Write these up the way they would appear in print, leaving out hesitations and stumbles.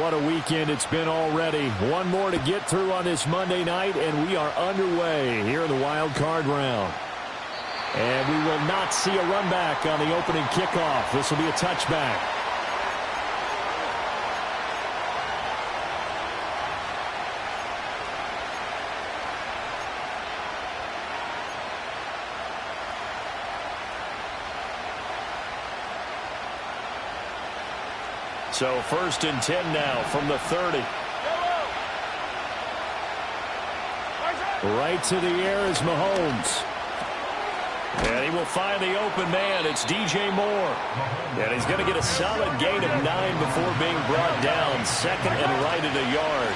What a weekend it's been already. One more to get through on this Monday night, and we are underway here in the wild card round. And we will not see a run back on the opening kickoff. This will be a touchback. So 1st and 10 now from the 30. Right to the air is Mahomes. And he will find the open man. It's DJ Moore. And he's going to get a solid gain of 9 before being brought down. 2nd and right at a yard.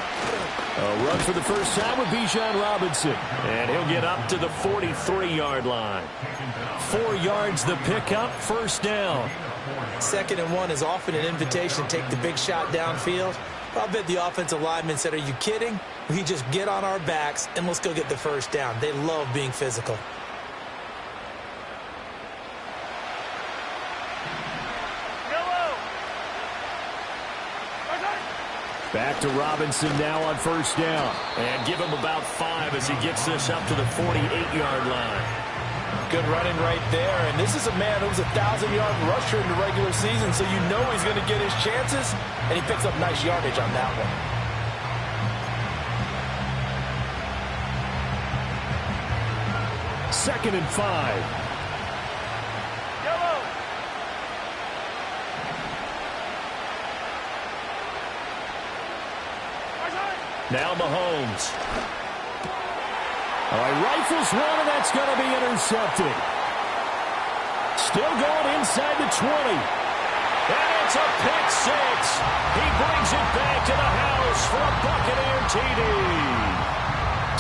A run for the first time with Bijan Robinson. And he'll get up to the 43-yard line. 4 yards the pickup, 1st down. 2nd and 1 is often an invitation to take the big shot downfield. I'll bet the offensive lineman said, are you kidding? We just get on our backs and let's go get the 1st down. They love being physical. Back to Robinson now on 1st down. And give him about 5 as he gets this up to the 48-yard line. Good running right there. And this is a man who was a 1,000-yard rusher in the regular season, so you know he's going to get his chances. And he picks up nice yardage on that one. Second and 5. Yellow. Now Mahomes. All right, rifles one, and that's going to be intercepted. Still going inside the 20. And it's a pick 6. He brings it back to the house for a Buccaneer TD.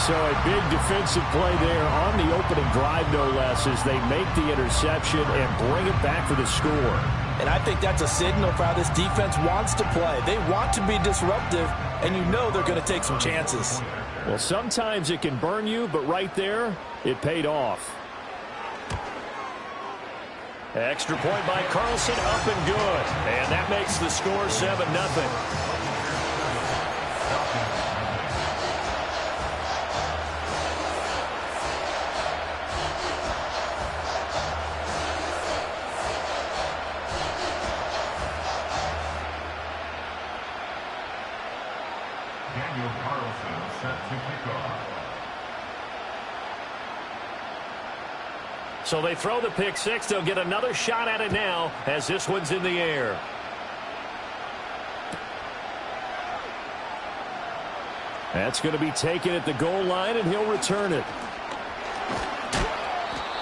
So a big defensive play there on the opening drive, no less, as they make the interception and bring it back for the score. And I think that's a signal for how this defense wants to play. They want to be disruptive, and you know they're going to take some chances. Well, sometimes it can burn you, but right there, it paid off. Extra point by Carlson, up and good. And that makes the score 7-0. So they throw the pick 6. They'll get another shot at it now as this one's in the air. That's going to be taken at the goal line, and he'll return it.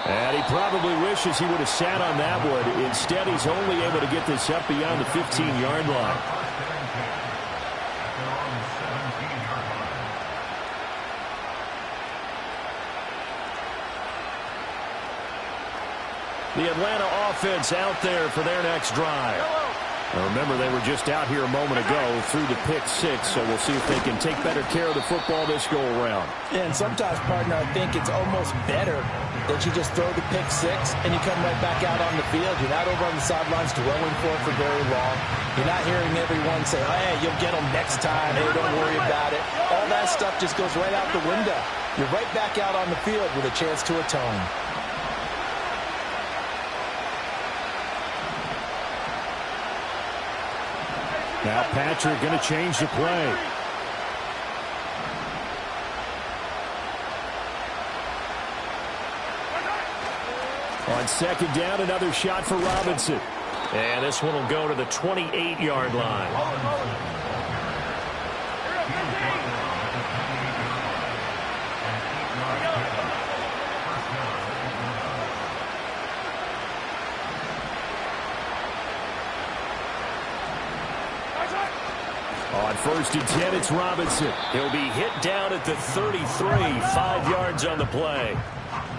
And he probably wishes he would have sat on that one. Instead, he's only able to get this up beyond the 15-yard line. The Atlanta offense out there for their next drive. Now remember, they were just out here a moment ago through the pick 6, so we'll see if they can take better care of the football this go-around. And sometimes, partner, I think it's almost better that you just throw the pick 6 and you come right back out on the field. You're not over on the sidelines dwelling for it for very long. You're not hearing everyone say, hey, you'll get them next time. Hey, don't worry about it. All that stuff just goes right out the window. You're right back out on the field with a chance to atone. Now Patrick going to change the play. On 2nd down, another shot for Robinson. And this one will go to the 28-yard line. On 1st and 10, it's Robinson. He'll be hit down at the 33, 5 yards on the play.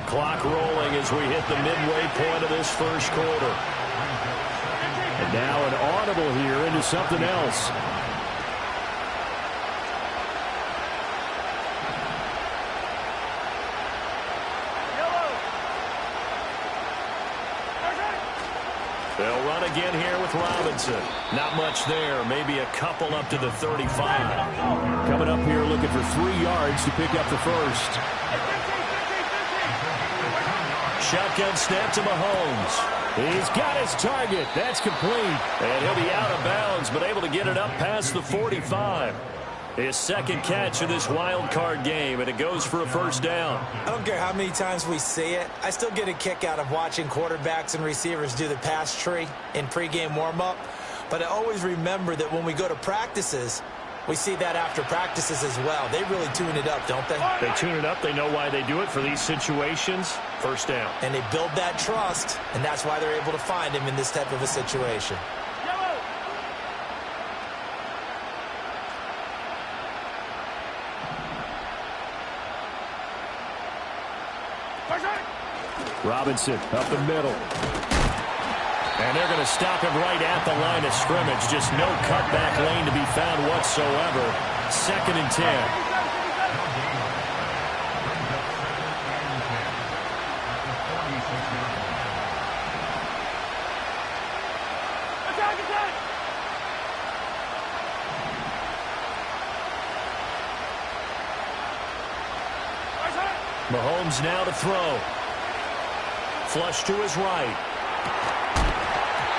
Clock rolling as we hit the midway point of this first quarter. And now an audible here into something else. They'll run again here with Robinson. Not much there. Maybe a couple up to the 35. Coming up here looking for 3 yards to pick up the first. Shotgun snap to Mahomes. He's got his target. That's complete. And he'll be out of bounds, but able to get it up past the 45. His second catch of this wild card game, and it goes for a first down. I don't care how many times we see it. I still get a kick out of watching quarterbacks and receivers do the pass tree in pregame warm-up. But I always remember that when we go to practices, we see that after practices as well. They really tune it up, don't they? They tune it up. They know why they do it for these situations. First down. And they build that trust, and that's why they're able to find him in this type of a situation. Robinson up the middle. And they're going to stop him right at the line of scrimmage. Just no cutback lane to be found whatsoever. 2nd and 10. Mahomes now to throw. Flush to his right.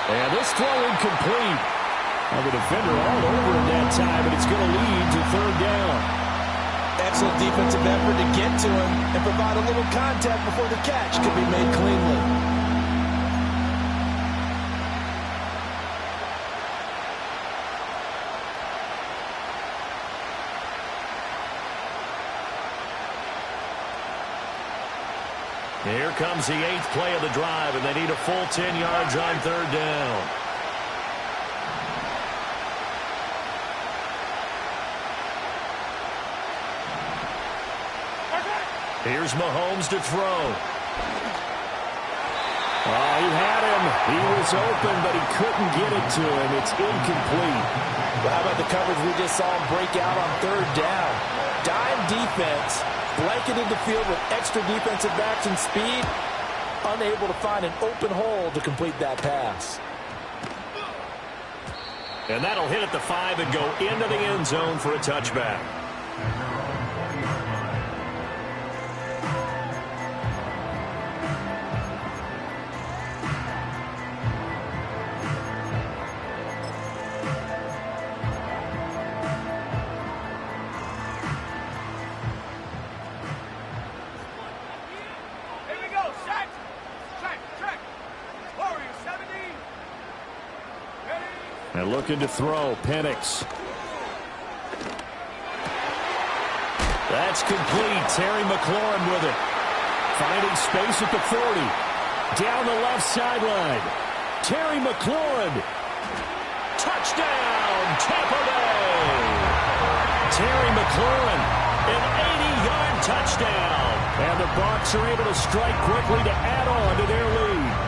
And this throw incomplete. Now the defender all over him that time, but it's going to lead to 3rd down. Excellent defensive effort to get to him and provide a little contact before the catch could be made cleanly. Here comes the 8th play of the drive, and they need a full 10 yards on 3rd down. Here's Mahomes to throw. Oh, he had him. He was open, but he couldn't get it to him. It's incomplete. Well, how about the coverage we just saw him break out on 3rd down? Dime defense. Blanketed the field with extra defensive backs and speed, unable to find an open hole to complete that pass. And that'll hit at the 5 and go into the end zone for a touchback. And looking to throw, Penix. That's complete. Terry McLaurin with it. Finding space at the 40. Down the left sideline. Terry McLaurin. Touchdown, Tampa Bay. Terry McLaurin, an 80-yard touchdown. And the Bucs are able to strike quickly to add on to their lead.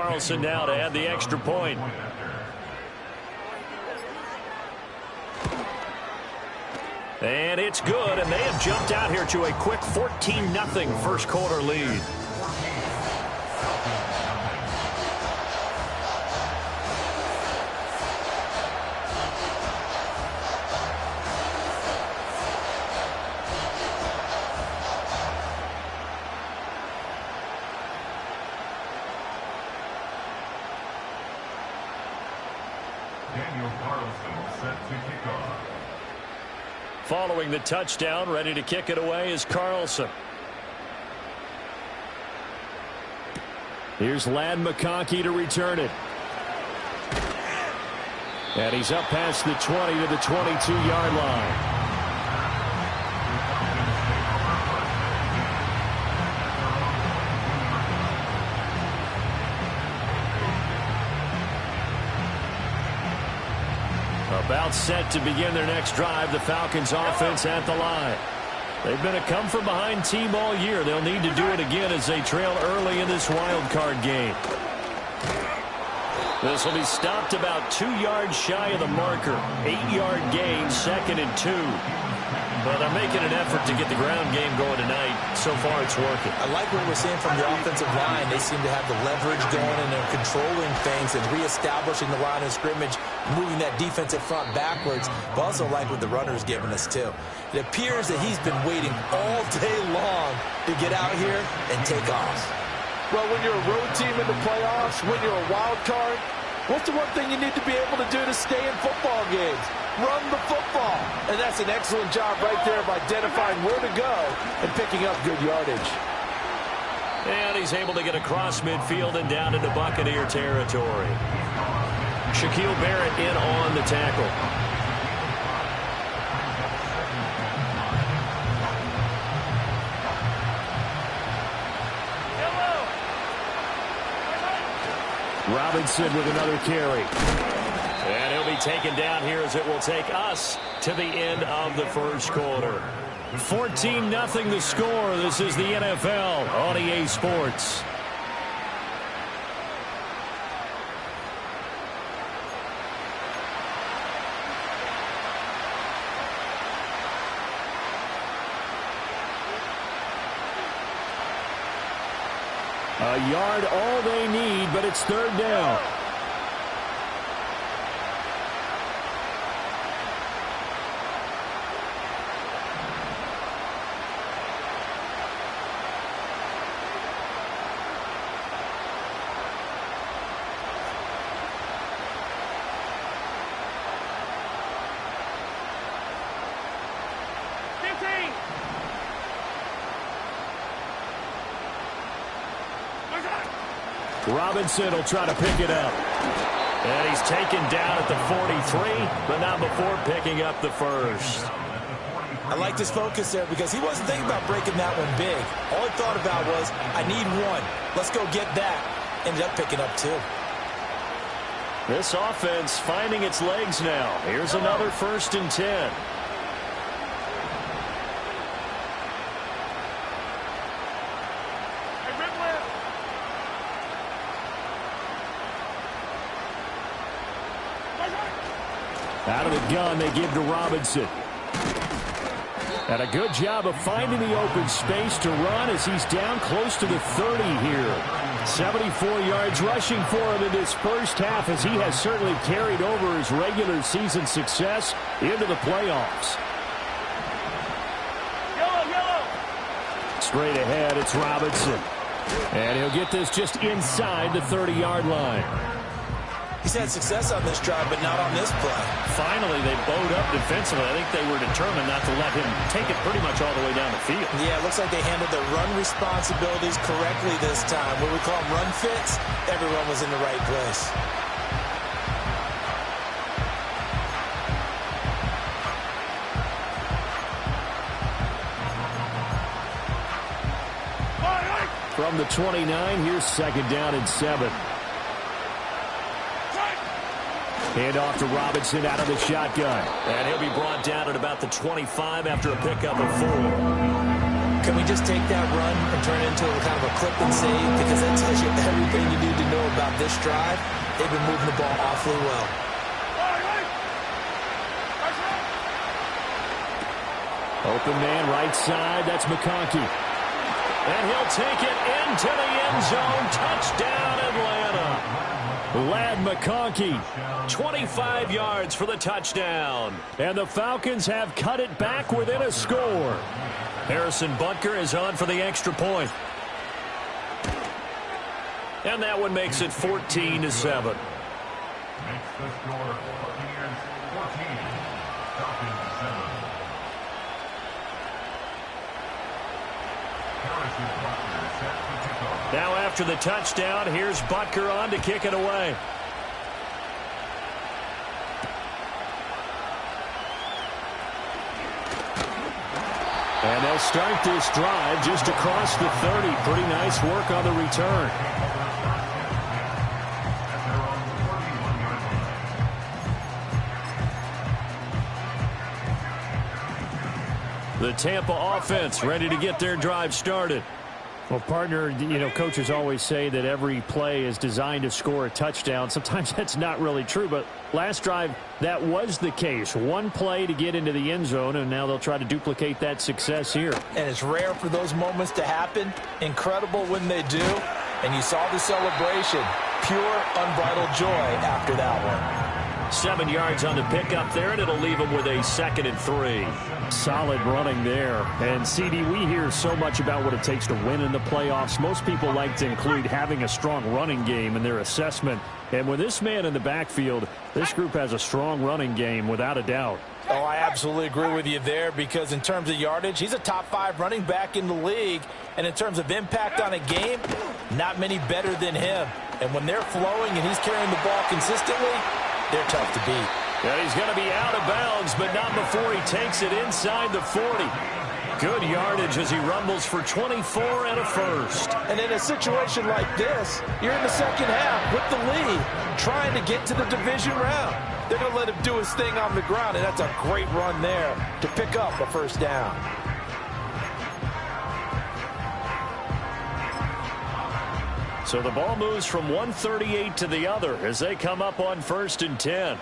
Carlson now to add the extra point. And it's good, and they have jumped out here to a quick 14-0 first quarter lead. Following the touchdown, ready to kick it away is Carlson. Here's Ladd McConkey to return it. And he's up past the 20 to the 22-yard line. About set to begin their next drive, the Falcons offense at the line. They've been a come-from-behind team all year. They'll need to do it again as they trail early in this wild card game. This will be stopped about 2 yards shy of the marker. 8-yard gain, 2nd and 2. But they're making an effort to get the ground game going tonight. So far, it's working. I like what we're seeing from the offensive line. They seem to have the leverage going, and they're controlling things and reestablishing the line of scrimmage, moving that defensive front backwards. But also like what the runner's giving us, too. It appears that he's been waiting all day long to get out here and take off. Well, when you're a road team in the playoffs, when you're a wild card, what's the one thing you need to be able to do to stay in football games? Run the football. And that's an excellent job right there of identifying where to go and picking up good yardage. And he's able to get across midfield and down into Buccaneer territory. Shaquille Barrett in on the tackle. Robinson with another carry. And he'll be taken down here as it will take us to the end of the first quarter. 14-0 the score. This is the NFL on EA Sports. A yard all they need, but it's 3rd down. Robinson will try to pick it up. And he's taken down at the 43, but not before picking up the first. I like his focus there because he wasn't thinking about breaking that one big. All he thought about was, I need one. Let's go get that. Ended up picking up 2. This offense finding its legs now. Here's another 1st and 10. Out of the gun, they give to Robinson. And a good job of finding the open space to run as he's down close to the 30 here. 74 yards rushing for him in this first half as he has certainly carried over his regular season success into the playoffs. Straight ahead, it's Robinson. And he'll get this just inside the 30-yard line. He's had success on this drive, but not on this play. Finally, they bowed up defensively. I think they were determined not to let him take it pretty much all the way down the field. Yeah, it looks like they handled their run responsibilities correctly this time. What we call them run fits, everyone was in the right place. From the 29, here's 2nd down and 7. Hand off to Robinson out of the shotgun. And he'll be brought down at about the 25 after a pickup of 4. Can we just take that run and turn it into kind of a clip and save? Because that tells you everything you need to know about this drive. They've been moving the ball awfully well. Open man right side. That's McConkey. And he'll take it into the end zone. Touchdown, Atlanta. Lad McConkey, 25 yards for the touchdown. And the Falcons have cut it back within a score. Harrison Butker is on for the extra point. And that one makes it 14-7. Makes the score Buccaneers 14, Falcons 7. Harrison Butker set to kick off. Now after the touchdown, here's Butker on to kick it away. And they'll start this drive just across the 30. Pretty nice work on the return. The Tampa offense ready to get their drive started. Well, partner, coaches always say that every play is designed to score a touchdown. Sometimes that's not really true, but last drive, that was the case. One play to get into the end zone, and now they'll try to duplicate that success here. And it's rare for those moments to happen. Incredible when they do. And you saw the celebration. Pure, unbridled joy after that one. 7 yards on the pickup there, and it'll leave them with a 2nd and 3. Solid running there. And, CD, we hear so much about what it takes to win in the playoffs. Most people like to include having a strong running game in their assessment. And with this man in the backfield, this group has a strong running game without a doubt. Oh, I absolutely agree with you there, because in terms of yardage, he's a top 5 running back in the league. And in terms of impact on a game, not many better than him. And when they're flowing and he's carrying the ball consistently, they're tough to beat. Yeah, he's going to be out of bounds, but not before he takes it inside the 40. Good yardage as he rumbles for 24 and a first. And in a situation like this, you're in the second half with the lead, trying to get to the division round. They're going to let him do his thing on the ground, and that's a great run there to pick up a first down. So the ball moves from 138 to the other as they come up on 1st and 10.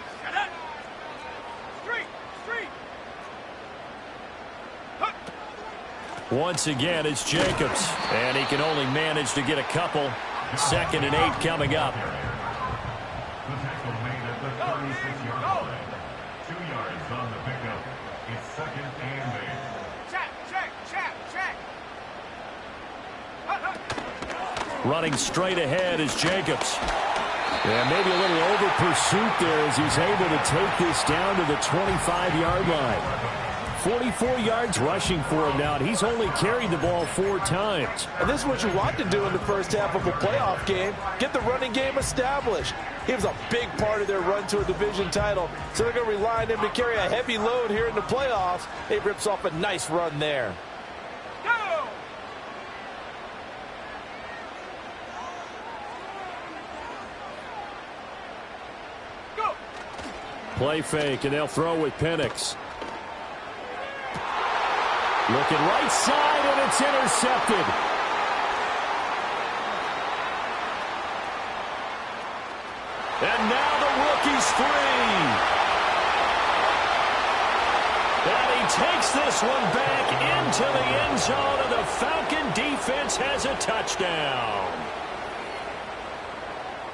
Once again, it's Jacobs, and he can only manage to get a couple. 2nd and 8 coming up. The tackle made at the 36-yard line. 2 yards on the pickup. It's 2nd and 8. Running straight ahead is Jacobs. And maybe a little over pursuit there as he's able to take this down to the 25-yard line. 44 yards rushing for him now, and he's only carried the ball 4 times. And this is what you want to do in the first half of a playoff game. Get the running game established. He was a big part of their run to a division title, so they're going to rely on him to carry a heavy load here in the playoffs. He rips off a nice run there. Play fake, and they'll throw with Penix. Looking right side, and it's intercepted. And now the rookie's free. And he takes this one back into the end zone, and the Falcon defense has a touchdown.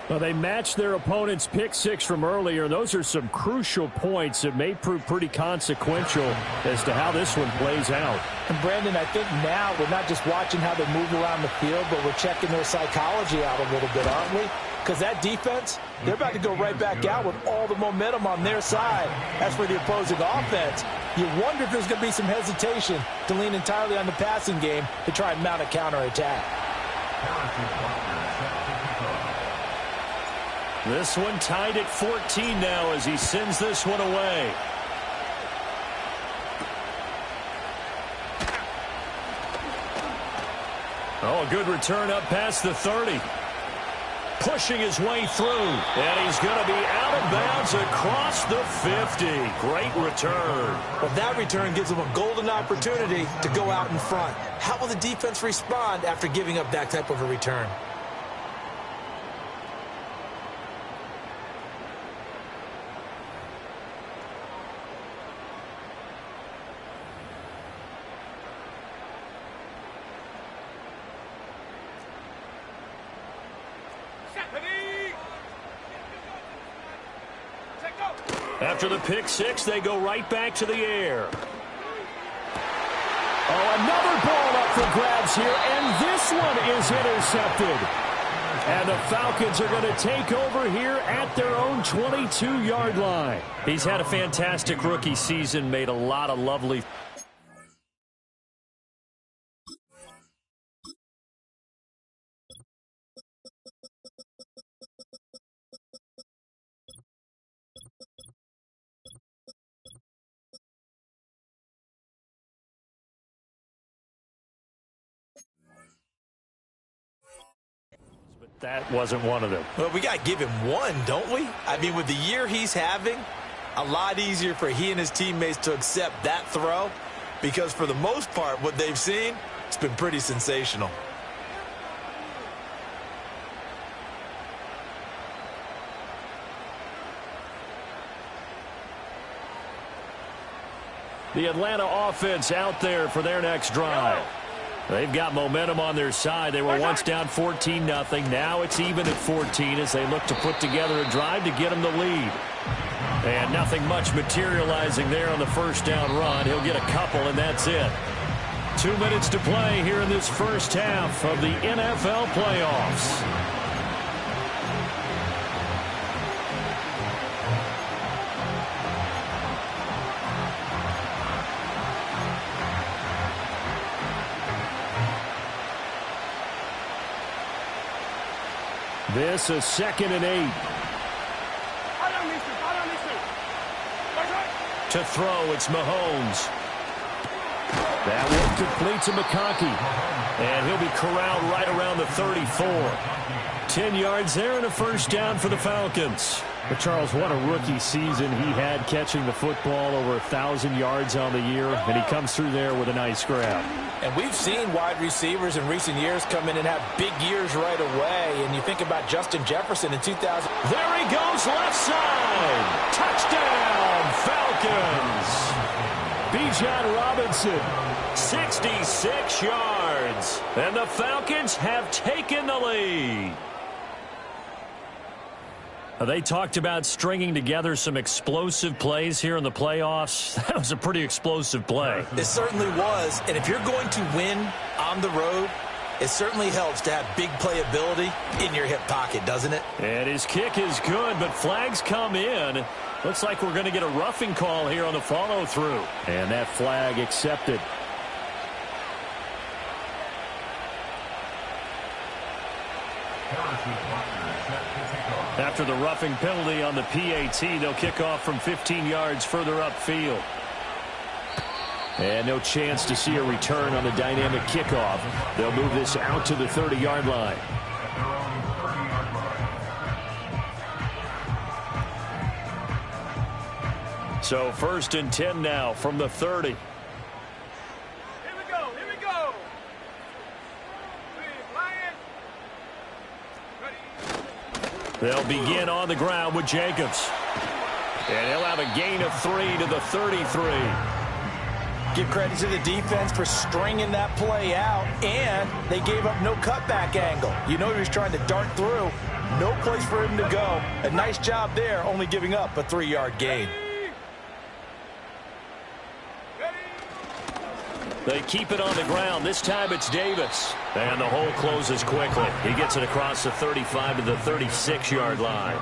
Well, they matched their opponent's pick 6 from earlier. Those are some crucial points that may prove pretty consequential as to how this one plays out. And, Brandon, I think now we're not just watching how they move around the field, but we're checking their psychology out a little bit, aren't we? Because that defense, they're about to go right back out with all the momentum on their side. As for the opposing offense, you wonder if there's going to be some hesitation to lean entirely on the passing game to try and mount a counterattack. This one tied at 14 now as he sends this one away. Oh, a good return up past the 30. pushing his way through. And he's going to be out of bounds across the 50. Great return. Well, that return gives them a golden opportunity to go out in front. How will the defense respond after giving up that type of a return? After the pick six, they go right back to the air. Oh, another ball up for grabs here, and this one is intercepted. And the Falcons are going to take over here at their own 22-yard line. He's had a fantastic rookie season, made a lot of lovely... That wasn't one of them. Well, we got to give him one, don't we? I mean, with the year he's having, a lot easier for he and his teammates to accept that throw because for the most part, what they've seen, it's been pretty sensational. The Atlanta offense out there for their next drive. They've got momentum on their side. They were once down 14-0. Now it's even at 14 as they look to put together a drive to get them the lead. And nothing much materializing there on the first down run. He'll get a couple, and that's it. 2 minutes to play here in this first half of the NFL playoffs. This is 2nd and 8. To throw, it's Mahomes. That one complete to McConkey. And he'll be corralled right around the 34. 10 yards there and a first down for the Falcons. But Charles, what a rookie season he had catching the football, over 1,000 yards on the year, and he comes through there with a nice grab. And we've seen wide receivers in recent years come in and have big years right away. And you think about Justin Jefferson in 2000. There he goes, left side. Touchdown, Falcons. Bijan Robinson, 66 yards. And the Falcons have taken the lead. They talked about stringing together some explosive plays here in the playoffs. That was a pretty explosive play. It certainly was. And if you're going to win on the road, it certainly helps to have big playability in your hip pocket, doesn't it? And his kick is good, but flags come in. Looks like we're going to get a roughing call here on the follow-through. And that flag accepted. After the roughing penalty on the PAT, they'll kick off from 15 yards further upfield. And no chance to see a return on the dynamic kickoff. They'll move this out to the 30-yard line. So 1st and 10 now from the 30. They'll begin on the ground with Jacobs. And he'll have a gain of 3 to the 33. Give credit to the defense for stringing that play out, and they gave up no cutback angle. You know he was trying to dart through. No place for him to go. A nice job there, only giving up a 3-yard gain. They keep it on the ground. This time it's Davis. And the hole closes quickly. He gets it across the 35 to the 36-yard line. A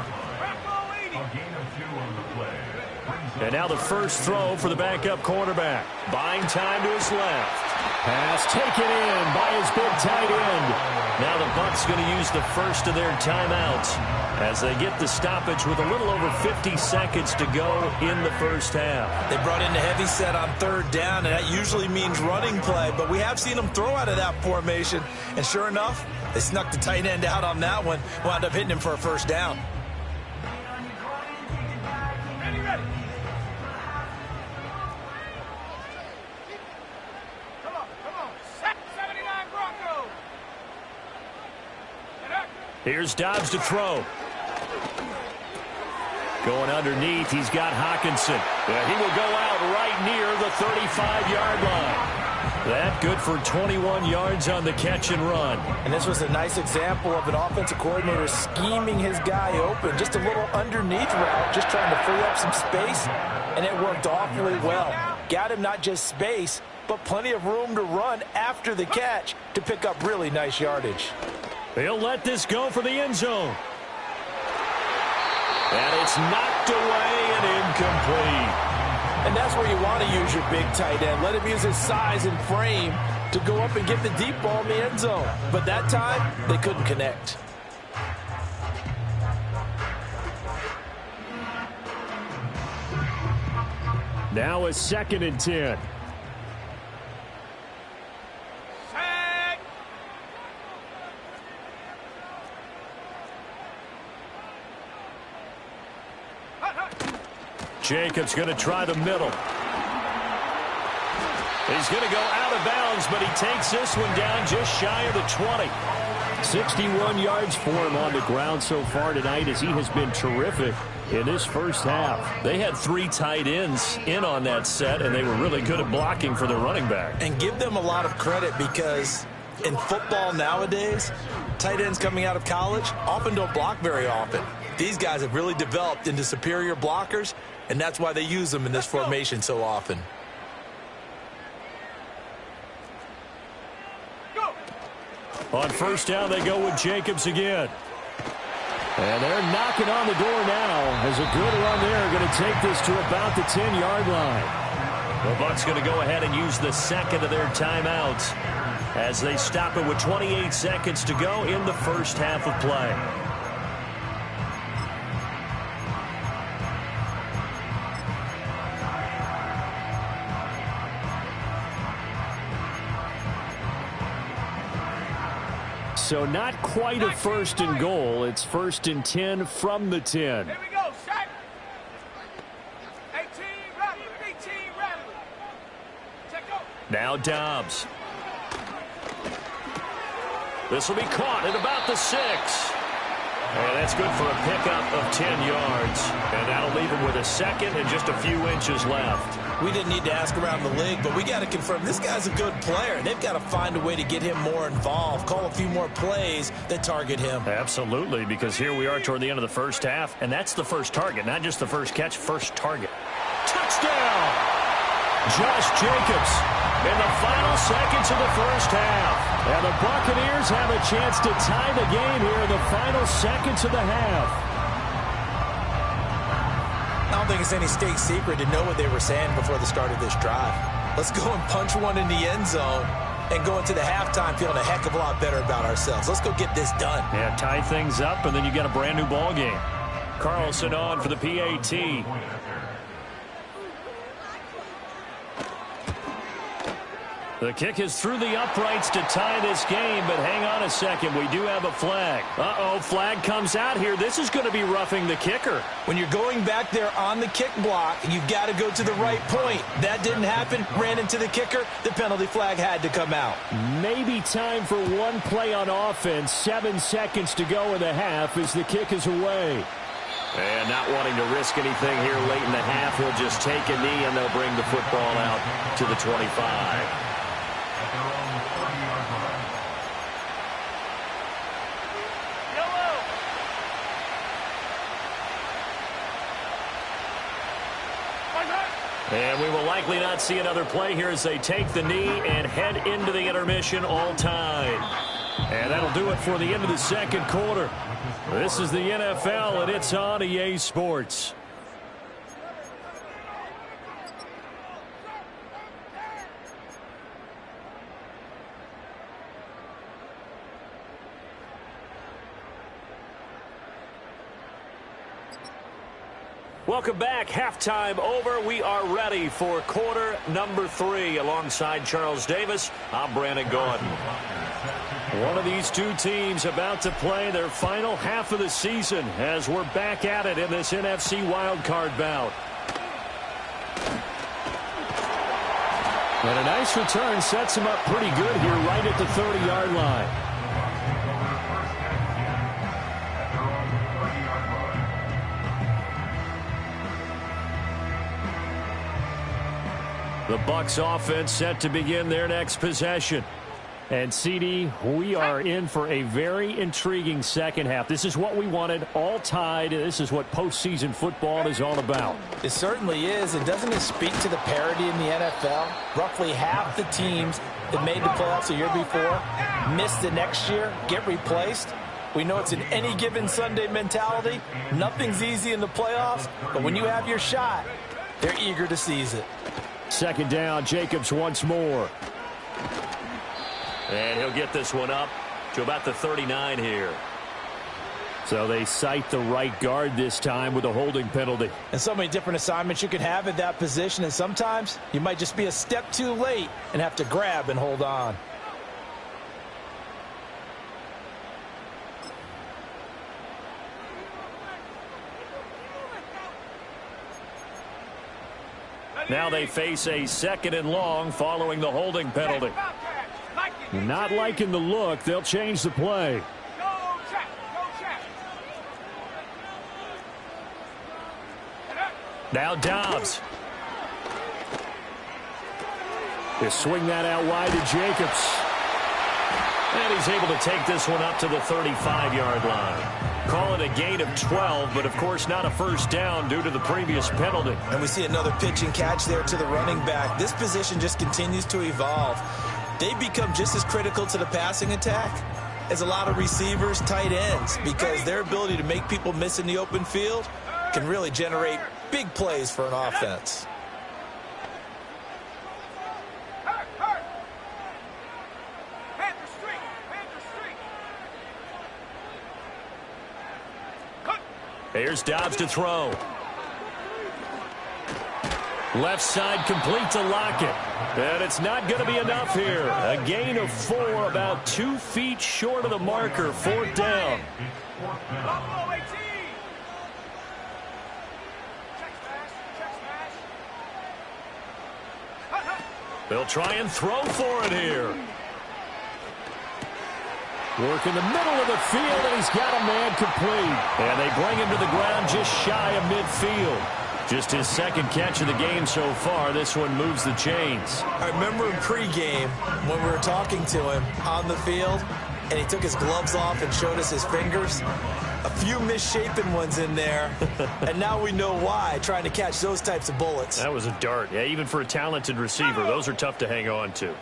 gain of 2 on the play brings And now the first throw for the backup quarterback. Buying time to his left. Pass taken in by his big tight end. Now the Bucs going to use the first of their timeouts as they get the stoppage with a little over 50 seconds to go in the first half. They brought in the heavy set on third down, and that usually means running play, but we have seen them throw out of that formation, and sure enough, they snuck the tight end out on that one, wound up hitting him for a first down. Here's Dobbs to throw. Going underneath, he's got Hockenson. Yeah, he will go out right near the 35-yard line. That good for 21 yards on the catch and run. And this was a nice example of an offensive coordinator scheming his guy open. Just a little underneath route, just trying to free up some space, and it worked awfully well. Got him not just space, but plenty of room to run after the catch to pick up really nice yardage. They'll let this go for the end zone. And it's knocked away and incomplete. And that's where you want to use your big tight end. Let him use his size and frame to go up and get the deep ball in the end zone. But that time, they couldn't connect. Now a 2nd and 10. Jacobs going to try the middle. He's going to go out of bounds, but he takes this one down just shy of the 20. 61 yards for him on the ground so far tonight as he has been terrific in this first half. They had 3 tight ends in on that set, and they were really good at blocking for their running back. And give them a lot of credit because in football nowadays, tight ends coming out of college often don't block very often. These guys have really developed into superior blockers, and that's why they use them in this formation so often. On first down, they go with Jacobs again. And they're knocking on the door now as a good run there. Going to take this to about the 10-yard line. The Bucs going to go ahead and use the second of their timeouts as they stop it with 28 seconds to go in the first half of play. So not quite a 1st and goal. It's 1st and 10 from the 10. Here we go, Shaq. 18, Rattler, 18, Rattler. Check out. Now Dobbs. This will be caught at about the 6. And that's good for a pickup of 10 yards. And that'll leave him with a 2nd and just a few inches left. We didn't need to ask around the league, but we got to confirm this guy's a good player. They've got to find a way to get him more involved, call a few more plays that target him. Absolutely, because here we are toward the end of the first half, and that's the first target, not just the first catch, first target. Touchdown! Josh Jacobs in the final seconds of the first half. And the Buccaneers have a chance to tie the game here in the final seconds of the half. I don't think it's any state secret to know what they were saying before the start of this drive. Let's go and punch one in the end zone and go into the halftime feeling a heck of a lot better about ourselves. Let's go get this done. Yeah, tie things up, and then you got a brand new ball game. Carlson on for the PAT. The kick is through the uprights to tie this game, but hang on a second. We do have a flag. Uh-oh, flag comes out here. This is going to be roughing the kicker. When you're going back there on the kick block, you've got to go to the right point. That didn't happen. Ran into the kicker. The penalty flag had to come out. Maybe time for one play on offense. 7 seconds to go in the half as the kick is away. And not wanting to risk anything here late in the half, he'll just take a knee and they'll bring the football out to the 25. And we will likely not see another play here as they take the knee and head into the intermission all time. And that'll do it for the end of the second quarter. This is the NFL, and it's on EA Sports. Welcome back. Halftime over. We are ready for quarter number 3. Alongside Charles Davis, I'm Brandon Gordon. One of these two teams about to play their final half of the season as we're back at it in this NFC wildcard bout. And a nice return sets him up pretty good here right at the 30-yard line. The Bucs offense set to begin their next possession. And, CD, we are in for a very intriguing second half. This is what we wanted, all tied. This is what postseason football is all about. It certainly is. And doesn't it speak to the parity in the NFL? Roughly half the teams that made the playoffs the year before miss the next year, get replaced. We know it's an any given Sunday mentality. Nothing's easy in the playoffs, but when you have your shot, they're eager to seize it. Second down, Jacobs once more. And he'll get this one up to about the 39 here. So they cite the right guard this time with a holding penalty. And so many different assignments you could have at that position, and sometimes you might just be a step too late and have to grab and hold on. Now they face a second and long following the holding penalty. Not liking the look. They'll change the play. Now Dobbs. They swing that out wide to Jacobs. And he's able to take this one up to the 35-yard line. Call it a gain of 12, but of course not a first down due to the previous penalty. And we see another pitch and catch there to the running back. This position just continues to evolve. They become just as critical to the passing attack as a lot of receivers, tight ends, because their ability to make people miss in the open field can really generate big plays for an offense. Here's Dobbs to throw. Left side complete to Lockett. And it's not going to be enough here. A gain of 4, about 2 feet short of the marker. 4th down. They'll try and throw for it here. Work in the middle of the field, and he's got a man complete. And they bring him to the ground just shy of midfield. Just his second catch of the game so far. This one moves the chains. I remember in pregame when we were talking to him on the field, and he took his gloves off and showed us his fingers. A few misshapen ones in there, and now we know why, trying to catch those types of bullets. That was a dart. Yeah, even for a talented receiver, those are tough to hang on to.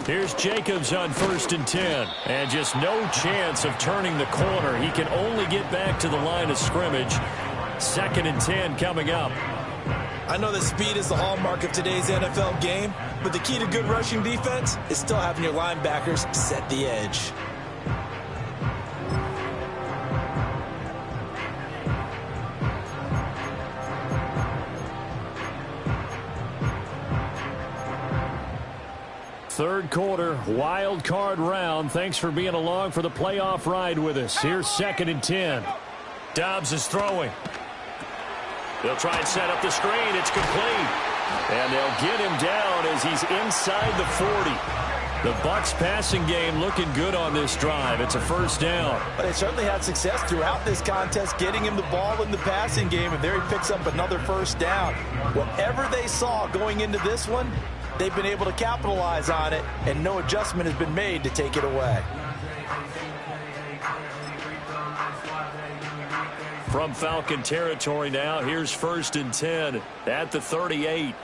Here's Jacobs on 1st and 10. And just no chance of turning the corner. He can only get back to the line of scrimmage. 2nd and 10 coming up. I know that speed is the hallmark of today's NFL game, but the key to good rushing defense is still having your linebackers set the edge. Third quarter, wild card round. Thanks for being along for the playoff ride with us. Here's 2nd and 10. Dobbs is throwing. They'll try and set up the screen. It's complete. And they'll get him down as he's inside the 40. The Bucs passing game looking good on this drive. It's a first down. But they certainly had success throughout this contest getting him the ball in the passing game, and there he picks up another first down. Whatever they saw going into this one, they've been able to capitalize on it, and no adjustment has been made to take it away. From Falcon territory now, here's 1st and 10 at the 38.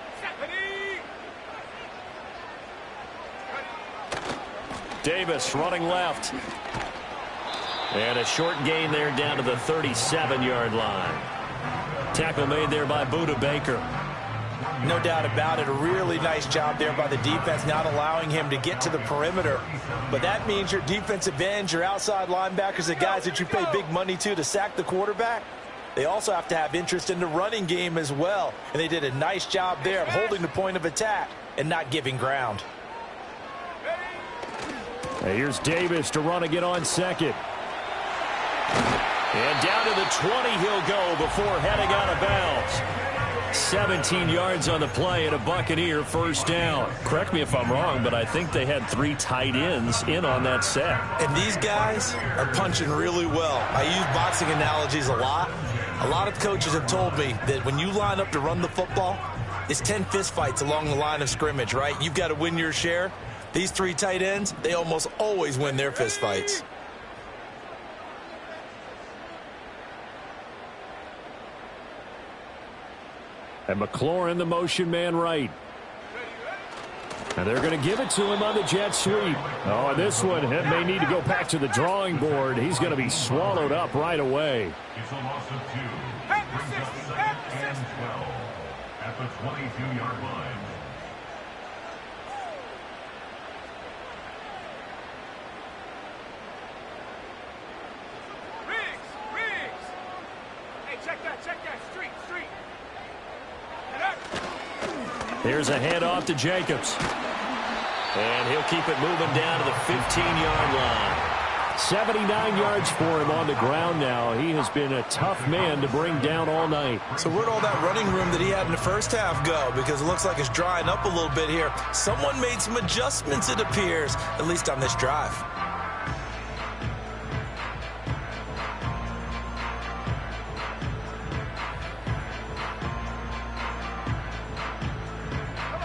Davis running left. And a short gain there down to the 37-yard line. Tackle made there by Buda Baker. No doubt about it. A really nice job there by the defense, not allowing him to get to the perimeter. But that means your defensive ends, your outside linebackers, the guys that you pay big money to sack the quarterback, they also have to have interest in the running game as well. And they did a nice job there of holding the point of attack and not giving ground. Here's Davis to run again on second. And down to the 20 he'll go before heading out of bounds. 17 yards on the play and a Buccaneer first down. Correct me if I'm wrong, but I think they had 3 tight ends in on that set. And these guys are punching really well. I use boxing analogies a lot. A lot of coaches have told me that when you line up to run the football, it's 10 fistfights along the line of scrimmage, right? You've got to win your share. These 3 tight ends, they almost always win their fistfights. And McLaurin, the motion man right. And they're going to give it to him on the jet sweep. Oh, and this one may need to go back to the drawing board. He's going to be swallowed up right away. It's a loss of 2. Brings up 2nd and 12 at the 22-yard line. Riggs! Hey, check that, street. Here's a handoff to Jacobs. And he'll keep it moving down to the 15-yard line. 79 yards for him on the ground now. He has been a tough man to bring down all night. So where'd all that running room that he had in the first half go? Because it looks like it's drying up a little bit here. Someone made some adjustments, it appears, at least on this drive.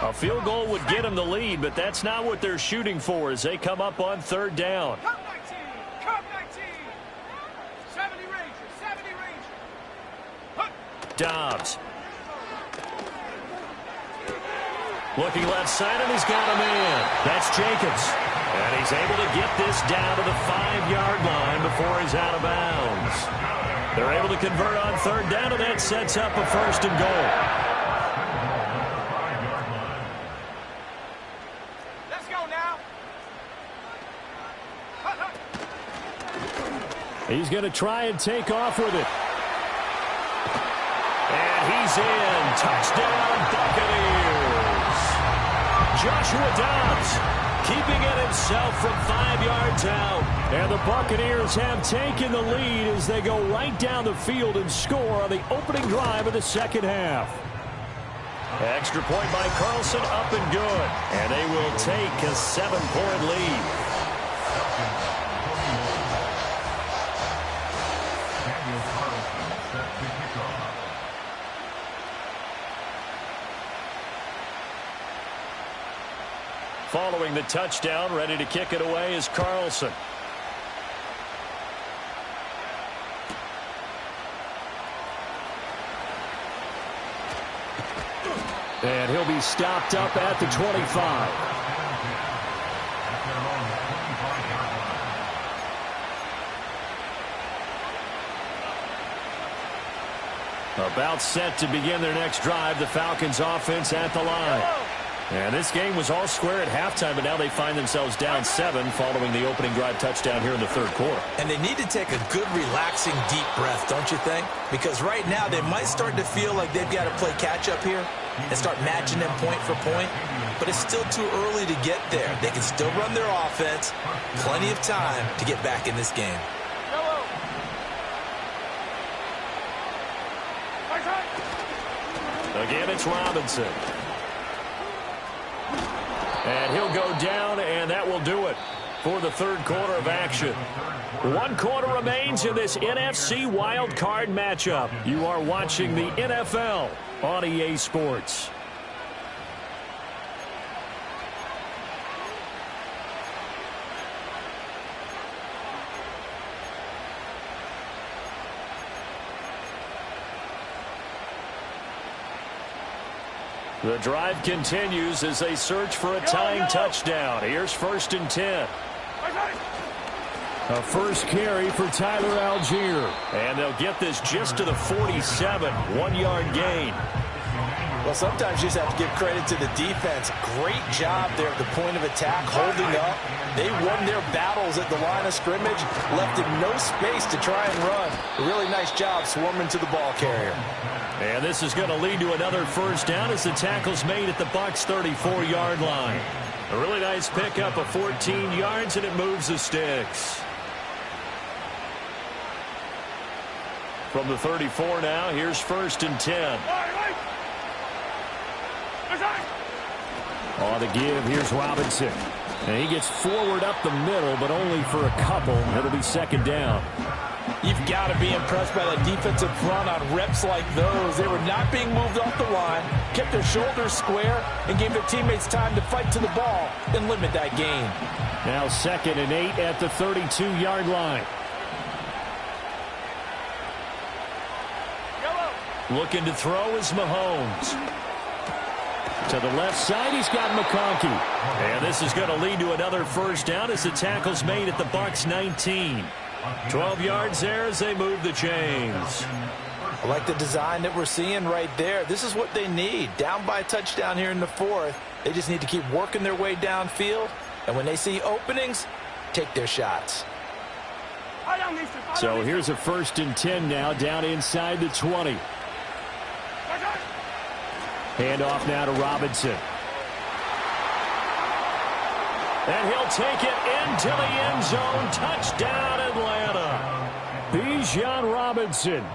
A field goal would get them the lead, but that's not what they're shooting for as they come up on 3rd down. Cup 19. 70 Ranger. Dobbs. Looking left side, and he's got a man. That's Jacobs. And he's able to get this down to the 5-yard line before he's out of bounds. They're able to convert on 3rd down, and that sets up a 1st and goal. He's going to try and take off with it. And he's in. Touchdown, Buccaneers. Joshua Dobbs keeping it himself from 5 yards out. And the Buccaneers have taken the lead as they go right down the field and score on the opening drive of the 2nd half. Extra point by Carlson, up and good. And they will take a 7-point lead. Following the touchdown, ready to kick it away is Carlson. And he'll be stopped up at the 25. About set to begin their next drive, the Falcons offense at the line. And this game was all square at halftime, but now they find themselves down 7 following the opening drive touchdown here in the 3rd quarter. And they need to take a good, relaxing, deep breath, don't you think? Because right now they might start to feel like they've got to play catch-up here and start matching them point for point. But it's still too early to get there. They can still run their offense. Plenty of time to get back in this game. Again, it's Robinson. And he'll go down, and that will do it for the 3rd quarter of action. 1 quarter remains in this NFC wildcard matchup. You are watching the NFL on EA Sports. The drive continues as they search for a tying touchdown. Here's 1st and 10. A first carry for Tyler Algier. And they'll get this just to the 47, 1-yard gain. Well, sometimes you just have to give credit to the defense. Great job there at the point of attack, holding up. They won their battles at the line of scrimmage, left him no space to try and run. A really nice job swarming to the ball carrier. And this is going to lead to another first down as the tackle's made at the Bucs' 34-yard line. A really nice pickup of 14 yards, and it moves the sticks. From the 34 now, here's 1st and 10. On the give, here's Robinson. And he gets forward up the middle, but only for a couple. It'll be 2nd down. You've got to be impressed by that defensive front on reps like those. They were not being moved off the line, kept their shoulders square, and gave their teammates time to fight to the ball and limit that gain. Now 2nd and 8 at the 32-yard line. Looking to throw is Mahomes. To the left side, he's got McConkey. And this is going to lead to another first down as the tackle's made at the Bucs' 19. 12 yards there as they move the chains. I like the design that we're seeing right there. This is what they need. Down by a touchdown here in the 4th. They just need to keep working their way downfield. And when they see openings, take their shots. So here's a 1st and 10 now, down inside the 20. Hand off now to Robinson. And he'll take it into the end zone. Touchdown, Atlanta. Bijan Robinson.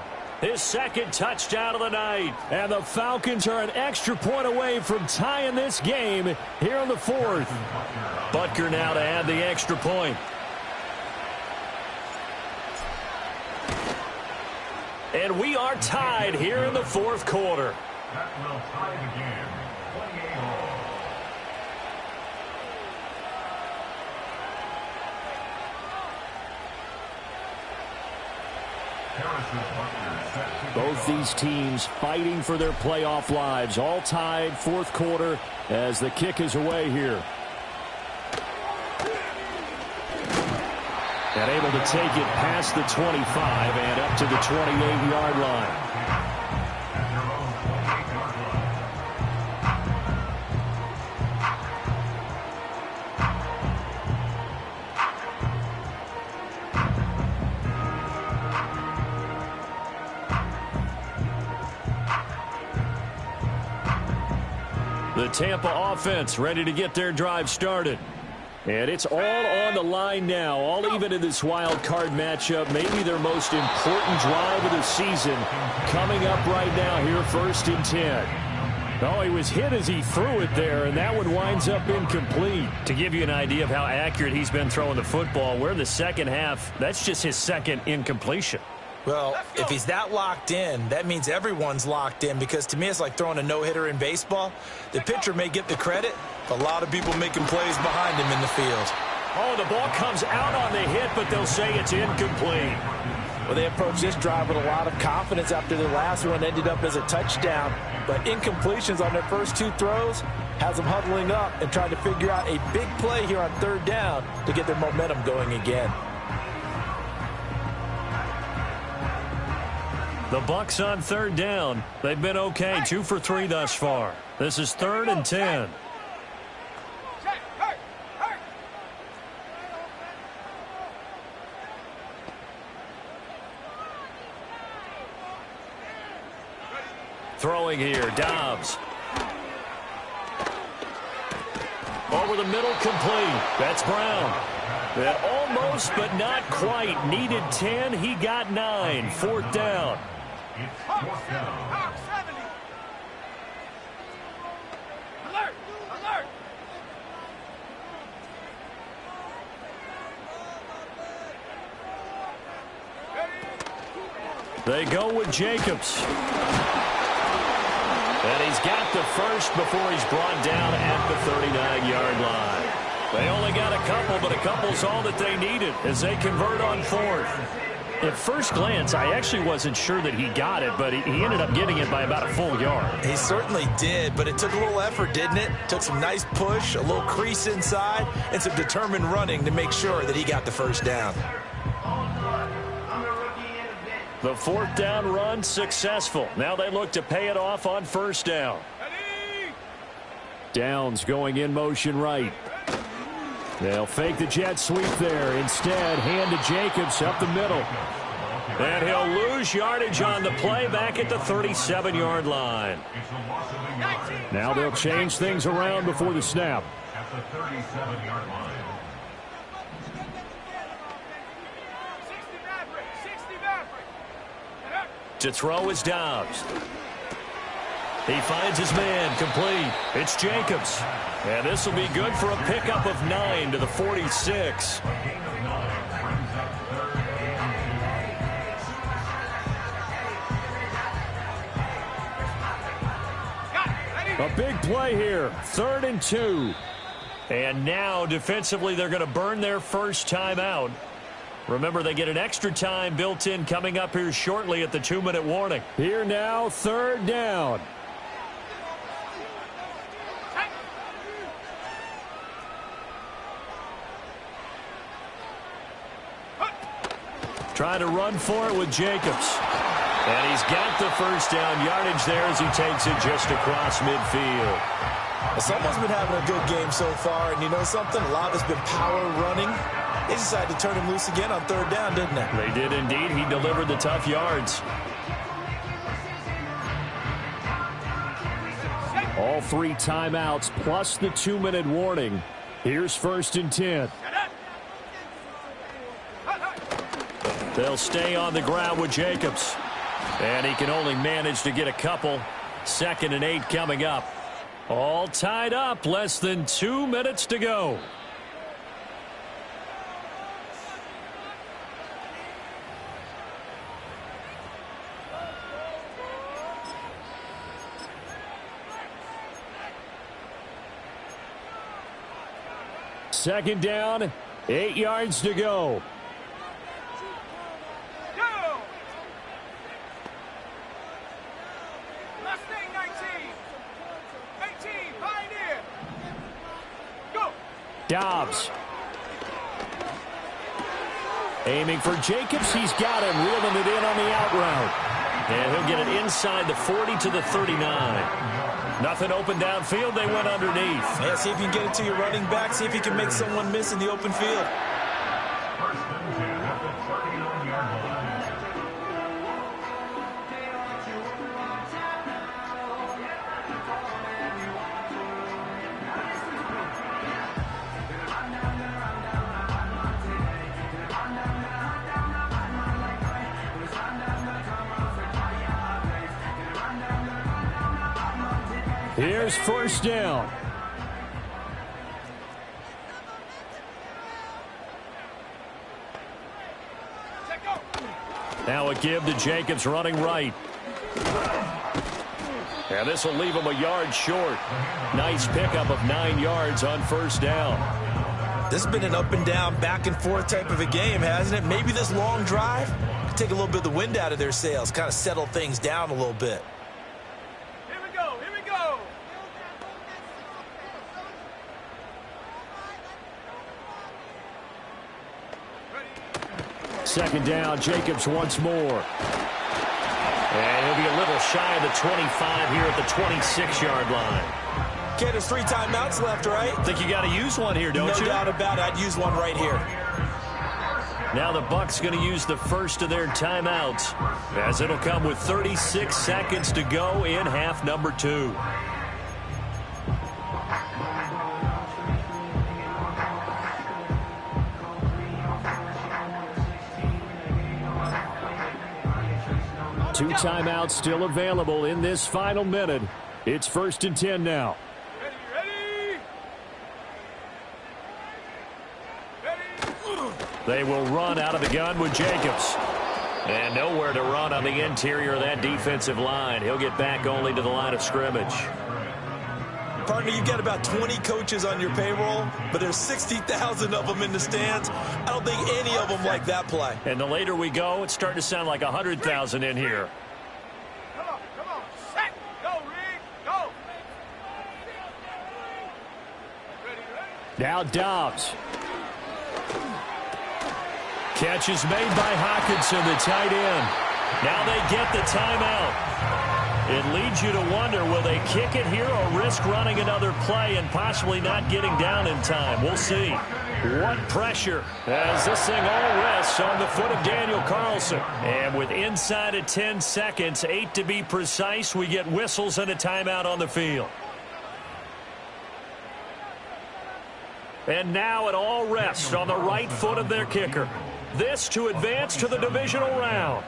His 2nd touchdown of the night. And the Falcons are an extra point away from tying this game here in the 4th. Butker now to add the extra point. And we are tied here in the 4th quarter. That will tie the game. 28-all. Both these teams fighting for their playoff lives. All tied, 4th quarter as the kick is away here. And able to take it past the 25 and up to the 28-yard line. The Tampa offense ready to get their drive started. And it's all on the line now, all even in this wild card matchup. Maybe their most important drive of the season coming up right now here, 1st and 10. Oh, he was hit as he threw it there, and that one winds up incomplete. To give you an idea of how accurate he's been throwing the football, we're in the 2nd half. That's just his 2nd incompletion. Well, if he's that locked in, that means everyone's locked in, because to me it's like throwing a no-hitter in baseball. The pitcher may get the credit, but a lot of people making plays behind him in the field. Oh, the ball comes out on the hit, but they'll say it's incomplete. Well, they approached this drive with a lot of confidence after their last one ended up as a touchdown. But incompletions on their first 2 throws has them huddling up and trying to figure out a big play here on 3rd down to get their momentum going again. The Bucs on 3rd down. They've been okay, 2 for 3 thus far. This is 3rd and 10. Throwing here, Dobbs. Over the middle, complete. That's Brown. That almost, but not quite. Needed 10, he got 9. 4th down. It's 4th down. Alert! Alert! They go with Jacobs. And he's got the first before he's brought down at the 39-yard line. They only got a couple, but a couple's all that they needed as they convert on 4th. At first glance, I actually wasn't sure that he got it, but he ended up getting it by about a full yard. He certainly did, but it took a little effort, didn't it? Took some nice push, a little crease inside, and some determined running to make sure that he got the first down. The fourth down run successful. Now they look to pay it off on first down. Downs going in motion right. They'll fake the jet sweep there. Instead, hand to Jacobs up the middle. And he'll lose yardage on the play back at the 37-yard line. Now they'll change things around before the snap. At the 37-yard line. To throw is Dobbs. He finds his man, complete. It's Jacobs. And this will be good for a pickup of 9 to the 46. A big play here. 3rd and 2. And now defensively they're going to burn their first timeout. Remember, they get an extra time built in coming up here shortly at the 2-minute warning. Here now, 3rd down. Trying to run for it with Jacobs. And he's got the first down yardage there as he takes it just across midfield. Someone's been having a good game so far, and you know something? A lot of it's been power running. They decided to turn him loose again on 3rd down, didn't they? They did indeed. He delivered the tough yards. All 3 timeouts plus the 2-minute warning. Here's 1st and 10. They'll stay on the ground with Jacobs. And he can only manage to get a couple. 2nd and 8 coming up. All tied up. Less than 2 minutes to go. Second down, 8 yards to go. Dobbs. Aiming for Jacobs. He's got him. Reeling it in on the out route. And he'll get it inside the 40 to the 39. Nothing open downfield. They went underneath. Yeah, see if you can get it to your running back. See if you can make someone miss in the open field. First and 10 at the 39-yard line. Here's 1st down. Now a give to Jacobs running right. And this will leave him a yard short. Nice pickup of 9 yards on 1st down. This has been an up and down, back and forth type of a game, hasn't it? Maybe this long drive could take a little bit of the wind out of their sails, kind of settle things down a little bit. Here we go. Here we go. Second down, Jacobs once more. And he'll be a little shy of the 25 here at the 26-yard line. Okay, there's 3 timeouts left, right? Think you got to use one here, don't you? No doubt about it. I'd use one right here. Now the Bucs going to use the first of their timeouts, as it'll come with 36 seconds to go in half number 2. Two timeouts still available in this final minute. It's 1st and 10 now. They will run out of the gun with Jacobs. And nowhere to run on the interior of that defensive line. He'll get back only to the line of scrimmage. Partner, you've got about 20 coaches on your payroll, but there's 60,000 of them in the stands. I don't think any of them like that play. And the later we go, it's starting to sound like 100,000 in here. Come on. Set. Go, Reed. Go. Ready. Now Dobbs. Catch is made by Hockenson, the tight end. Now they get the timeout. It leads you to wonder, will they kick it here or risk running another play and possibly not getting down in time? We'll see. What pressure as this thing all rests on the foot of Daniel Carlson. And with inside of 10 seconds, 8 to be precise, we get whistles and a timeout on the field. And now it all rests on the right foot of their kicker. This to advance to the divisional round.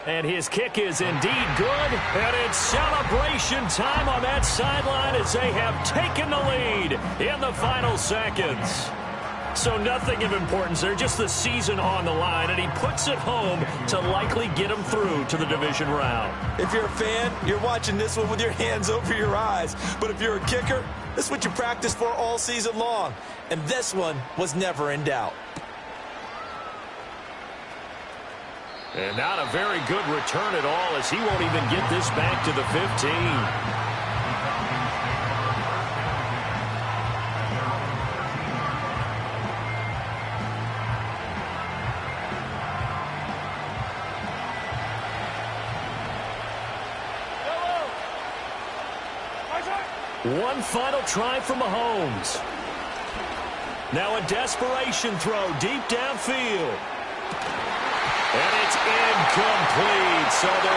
And his kick is indeed good. And it's celebration time on that sideline as they have taken the lead in the final seconds. So nothing of importance there, just the season on the line. And he puts it home to likely get him through to the division round. If you're a fan, you're watching this one with your hands over your eyes. But if you're a kicker, this is what you practice for all season long. And this one was never in doubt. And not a very good return at all as he won't even get this back to the 15. One final try for Mahomes. Now a desperation throw deep downfield. And it's incomplete. So they're